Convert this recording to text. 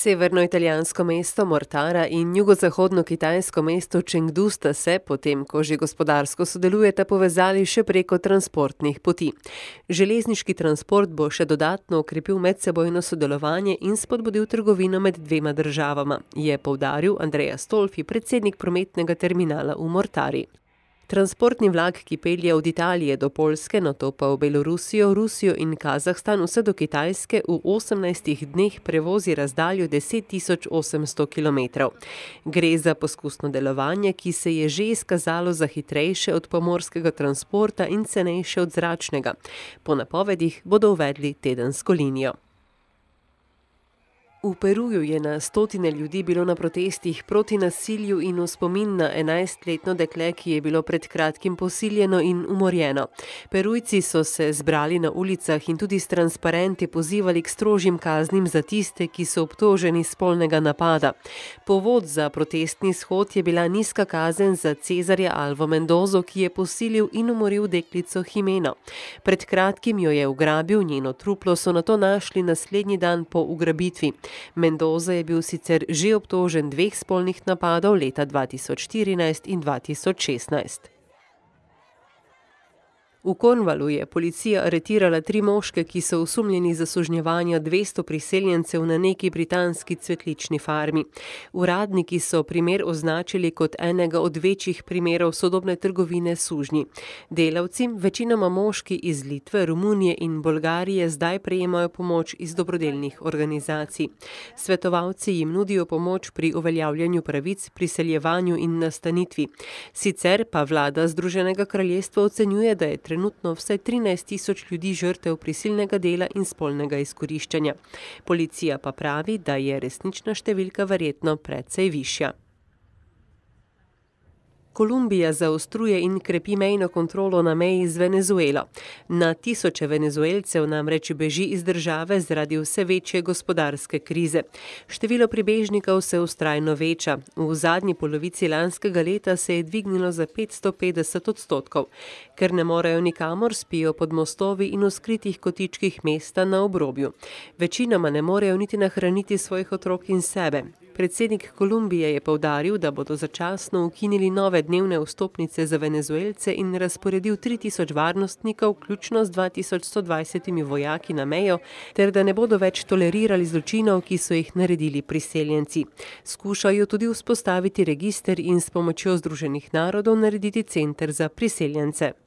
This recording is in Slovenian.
Severno-italijansko mesto Mortara in jugozahodno kitajsko mesto Chengdu sta se, potem ko že gospodarsko sodelujeta, povezali še preko transportnih poti. Železniški transport bo še dodatno okrepil medsebojno sodelovanje in spodbudil trgovino med dvema državama, je poudaril Andrea Stolfi, predsednik prometnega terminala v Mortari. Transportni vlak, ki pelje od Italije do Poljske, nato pa v Belorusijo, Rusijo in Kazahstan vse do Kitajske v 18 dneh prevozi razdaljo 10.800 kilometrov. Gre za poskusno delovanje, ki se je že izkazalo za hitrejše od pomorskega transporta in cenejše od zračnega. Po napovedih bodo uvedli tedensko linijo. V Peruju je na stotine ljudi bilo na protestih proti nasilju in v spomin na 11-letno dekle, ki je bilo pred kratkim posiljeno in umorjeno. Perujci so se zbrali na ulicah in tudi s transparenti pozivali k strožjim kaznim za tiste, ki so obtoženi spolnega napada. Povod za protestni shod je bila nizka kazen za Cesarja Alvo Mendozo, ki je posilil in umoril deklico Jimeno. Pred kratkim jo je ugrabil, njeno truplo so nato našli naslednji dan po ugrabitvi. Mendoza je bil sicer že obtožen 2 spolnih napadov leta 2014 in 2016. V Cornwallu je policija aretirala 3 moške, ki so osumljeni zasužnjevanja 200 priseljencev na neki britanski cvetlični farmi. Uradniki so primer označili kot enega od večjih primerov sodobne trgovine s sužnji. Delavci, večinoma moški iz Litve, Romunije in Bolgarije, zdaj prejemajo pomoč iz dobrodelnih organizacij. Svetovalci jim nudijo pomoč pri uveljavljanju pravic, priseljevanju in nastanitvi. Sicer pa vlada Združenega kraljestva ocenjuje, da je trenutno vsaj 13.000 ljudi žrtev prisilnega dela in spolnega izkoriščanja. Policija pa pravi, da je resnična številka verjetno precej višja. Kolumbija zaostruje in krepi mejno kontrolo na meji z Venezuelo. Na tisoče Venezuelcev namreč beži iz države zaradi vse večje gospodarske krize. Število pribežnikov se vztrajno veča. V zadnji polovici lanskega leta se je dvignilo za 550%. Ker ne morejo nikamor, spijo pod mostovi in v skritih kotičkih mesta na obrobju. Večinoma ne morejo niti nahraniti svojih otrok in sebe. Predsednik Kolumbije je poudaril, da bodo začasno ukinili nove dnevne vstopnice za Venezuelce in razporedil 3000 varnostnikov, vključno z 2120 vojaki na mejo, ter da ne bodo več tolerirali zločinov, ki so jih naredili priseljenci. Skušajo tudi vzpostaviti register in s pomočjo Združenih narodov narediti center za priseljence.